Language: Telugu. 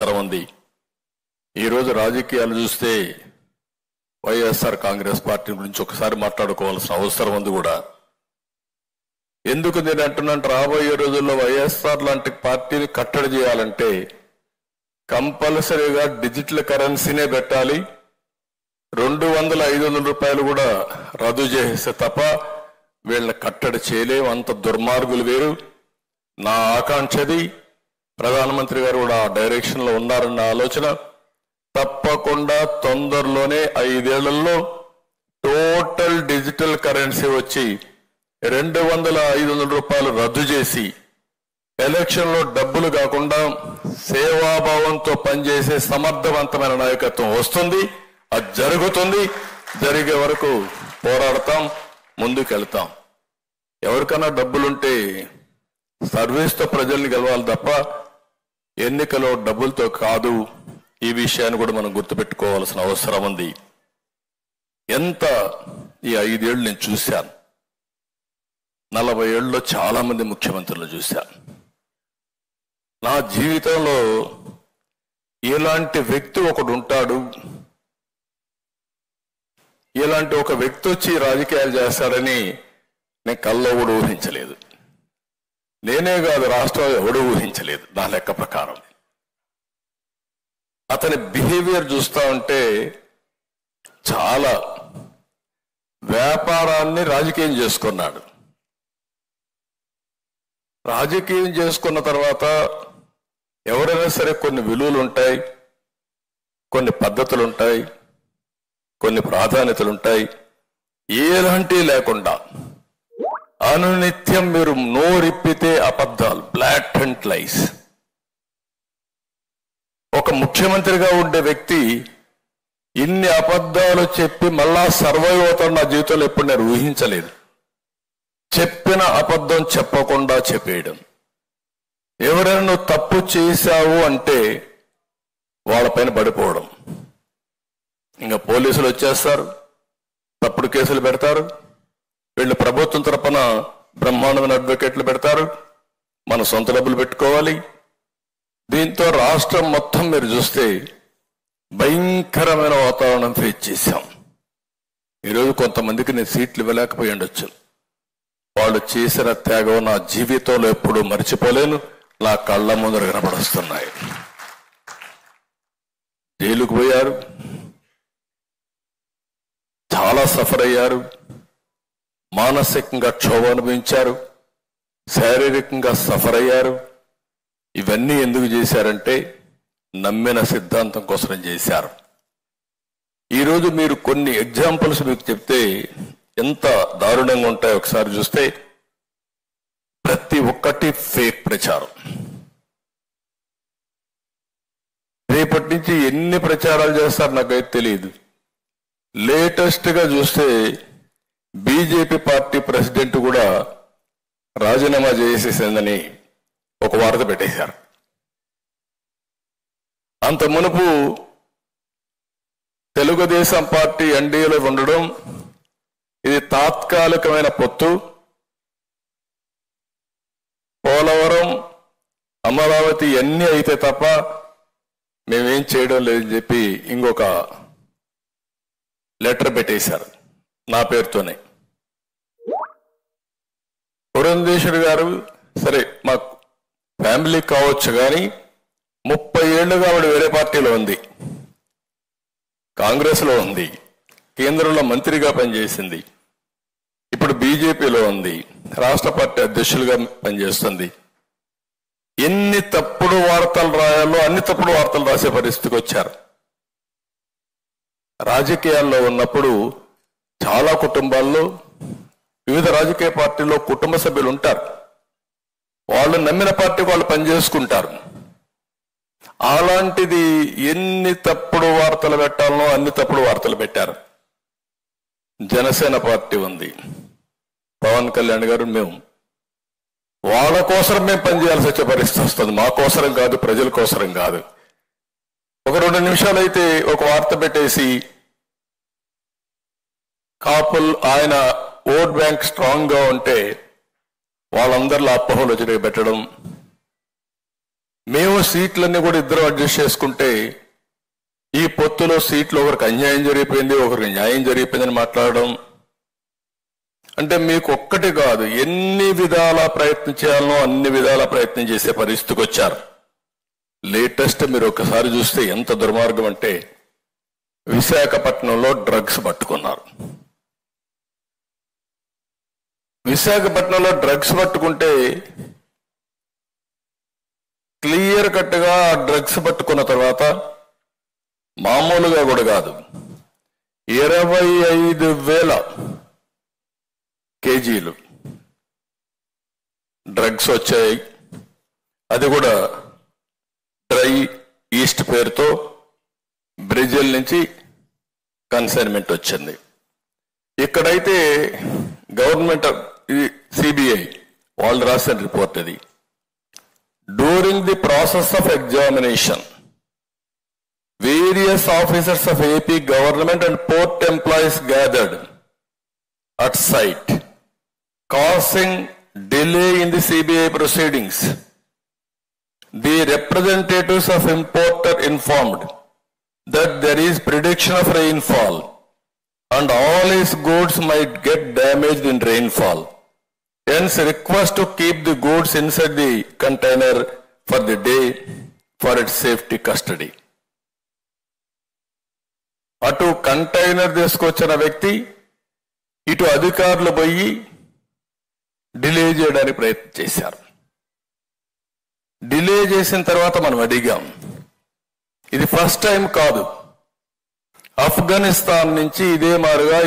ఉంది. ఈరోజు రాజకీయాలు చూస్తే వైఎస్ఆర్ కాంగ్రెస్ పార్టీ గురించి ఒకసారి మాట్లాడుకోవాల్సిన అవసరం ఉంది కూడా. ఎందుకు నేను అంటున్నాను, రాబోయే రోజుల్లో వైఎస్ఆర్ లాంటి పార్టీని కట్టడి చేయాలంటే కంపల్సరీగా డిజిటల్ కరెన్సీనే పెట్టాలి. 200-500 రూపాయలు కూడా రద్దు చేస్తే తప్ప వీళ్ళని కట్టడి చేయలేం. అంత దుర్మార్గులు వేరు. నా ఆకాంక్షది, ప్రధానమంత్రి గారు కూడా ఆ డైరెక్షన్ లో ఉన్నారన్న ఆలోచన. తప్పకుండా తొందరలోనే 5 ఏళ్లలో టోటల్ డిజిటల్ కరెన్సీ వచ్చి 200-500 రూపాయలు రద్దు చేసి ఎలక్షన్ లో డబ్బులు కాకుండా సేవాభావంతో పనిచేసే సమర్థవంతమైన నాయకత్వం వస్తుంది. అది జరుగుతుంది. జరిగే వరకు పోరాడతాం, ముందుకెళ్తాం. ఎవరికైనా డబ్బులుంటే సర్వీస్తో ప్రజల్ని గెలవాలి తప్ప ఎన్నికలో డబ్బులతో కాదు. ఈ విషయాన్ని కూడా మనం గుర్తుపెట్టుకోవాల్సిన అవసరం ఉంది. ఎంత ఈ 5 ఏళ్ళు నేను చూశాను. 40 ఏళ్ళలో చాలా మంది ముఖ్యమంత్రులు చూశాను. నా జీవితంలో ఇలాంటి వ్యక్తి ఒకడు ఉంటాడు, ఇలాంటి ఒక వ్యక్తి వచ్చి రాజకీయాలు చేస్తాడని నేను కల్లో కూడా ఊహించలేదు. నేనే కాదు, రాష్ట్రం ఎవడూ ఊహించలేదు నా లెక్క ప్రకారం. అతని బిహేవియర్ చూస్తా ఉంటే చాలా వ్యాపారాన్ని రాజకీయం చేసుకున్నాడు. రాజకీయం చేసుకున్న తర్వాత ఎవరైనా సరే కొన్ని విలువలు ఉంటాయి, కొన్ని పద్ధతులు ఉంటాయి, కొన్ని ప్రాధాన్యతలు ఉంటాయి. ఎలాంటి లేకుండా అనునిత్యం మీరు నోరిప్పితే అబద్ధాలు, బ్లాటెంట్ లైస్. ఒక ముఖ్యమంత్రిగా ఉండే వ్యక్తి ఇన్ని అబద్ధాలు చెప్పి మళ్ళా సర్వైవ్ అవుతాడు నా జీవితంలో ఎప్పుడు నేను ఊహించలేదు. చెప్పిన అబద్ధం చెప్పకుండా చెప్పేయడం. ఎవరైనా నువ్వు తప్పు చేశావు అంటే వాళ్ళపైన పడిపోవడం. ఇంకా పోలీసులు వచ్చేస్తారు, తప్పుడు కేసులు పెడతారు. వీళ్ళు ప్రభుత్వం తరపున బ్రహ్మాండమైన అడ్వకేట్లు పెడతారు. మన సొంత డబ్బులు పెట్టుకోవాలి. దీంతో రాష్ట్రం మొత్తం మీరు చూస్తే భయంకరమైన వాతావరణం ఫేస్ చేశాం. ఈరోజు కొంతమందికి నేను సీట్లు ఇవ్వలేకపోయి ఉండొచ్చు. వాళ్ళు చేసిన త్యాగం నా జీవితంలో ఎప్పుడూ మర్చిపోలేను. నా కళ్ళ ముందర కనపడుస్తున్నాయి. జైలుకు పోయారు, చాలా సఫర్ అయ్యారు, మానసికంగా క్షోభ అనుభవించారు, శారీరకంగా సఫర్ అయ్యారు. ఇవన్నీ ఎందుకు చేశారంటే నమ్మిన సిద్ధాంతం కోసం చేశారు. ఈరోజు మీరు కొన్ని ఎగ్జాంపుల్స్ మీకు చెప్తే ఎంత దారుణంగా ఉంటాయో ఒకసారి చూస్తే ప్రతి ఒక్కటి ఫేక్ ప్రచారం. రేపటి నుంచి ఎన్ని ప్రచారాలు చేస్తారు నాకైతే తెలియదు. లేటెస్ట్ గా చూస్తే బీజేపీ పార్టీ ప్రెసిడెంట్ కూడా రాజీనామా చేసేసిందని ఒక వార్త పెట్టేశారు. అంత మునుపు తెలుగుదేశం పార్టీ ఎన్డీఏలో ఉండడం, ఇది తాత్కాలికమైన పొత్తు, పోలవరం, అమరావతి అన్నీ అయితే తప్ప మేమేం చేయడం లేదని చెప్పి ఇంకొక లెటర్ పెట్టేశారు నా పేరుతోనే. పురంధేశ్వరి గారు సరే మా ఫ్యామిలీ కావచ్చు, కానీ 30 ఏళ్లుగా ఆవిడ వేరే పార్టీలో ఉంది, కాంగ్రెస్ లో ఉంది, కేంద్రంలో మంత్రిగా పనిచేసింది, ఇప్పుడు బీజేపీలో ఉంది, రాష్ట్ర పార్టీ అధ్యక్షులుగా పనిచేస్తుంది. ఎన్ని తప్పుడు వార్తలు రాయాలో అన్ని తప్పుడు వార్తలు రాసే పరిస్థితికి వచ్చారు. రాజకీయాల్లో ఉన్నప్పుడు చాలా కుటుంబాల్లో వివిధ రాజకీయ పార్టీల్లో కుటుంబ సభ్యులు ఉంటారు. వాళ్ళు నమ్మిన పార్టీ వాళ్ళు పనిచేసుకుంటారు. అలాంటిది ఎన్ని తప్పుడు వార్తలు పెట్టాలనో అన్ని తప్పుడు వార్తలు పెట్టారు. జనసేన పార్టీ ఉంది, పవన్ కళ్యాణ్ గారు, మేము వాళ్ళ కోసరం మేము పనిచేయాల్సి వచ్చే పరిస్థితి వస్తుంది. మా కోసరం కాదు, ప్రజల కోసరం కాదు. ఒక 2 నిమిషాలు అయితే ఒక వార్త పెట్టేసి కాపుల్ ఆయన ఓట్ బ్యాంక్ స్ట్రాంగ్ గా ఉంటే వాళ్ళందరిలో అపోహలు వచ్చి పెట్టడం, మేము సీట్లన్నీ కూడా ఇద్దరు అడ్జస్ట్ చేసుకుంటే ఈ పొత్తులో సీట్లు ఒకరికి అన్యాయం జరిగిపోయింది, ఒకరికి న్యాయం జరిగిపోయిందని మాట్లాడడం అంటే మీకు ఒక్కటి కాదు, ఎన్ని విధాల ప్రయత్నం చేయాలనో అన్ని విధాల ప్రయత్నం చేసే పరిస్థితికి వచ్చారు. లేటెస్ట్ మీరు ఒకసారి చూస్తే ఎంత దుర్మార్గం అంటే విశాఖపట్నంలో డ్రగ్స్ పట్టుకున్నారు. విశాఖపట్నంలో డ్రగ్స్ పట్టుకుంటే క్లియర్ కట్గా డ్రగ్స్ పట్టుకున్న తర్వాత మామూలుగా కూడా కాదు, 25,000 కేజీలు డ్రగ్స్ వచ్చాయి. అది కూడా డ్రై ఈస్ట్ పేరుతో బ్రెజిల్ నుంచి కన్సైన్మెంట్ వచ్చింది. ఇక్కడైతే గవర్నమెంట్ సిబిఐ వాళ్ళు రాసిన రిపోర్ట్ అది. During the process of examination various officers of AP government and port employees gathered at site, causing delay in the CBI proceedings. The representatives of importer informed that there is prediction of rainfall and all his goods might get damaged in rainfall. Hence request to keep the goods inside the container for the day for its safety custody. అటు కంటైనర్ తీసుకొచ్చిన వ్యక్తి ఇటు అధికారులు పోయి డిలే చేయడానికి ప్రయత్నం చేశారు. డిలే చేసిన తర్వాత మనం అడిగాం, ఇది ఫస్ట్ టైం కాదు, ఆఫ్ఘనిస్తాన్ నుంచి ఇదే మారుగా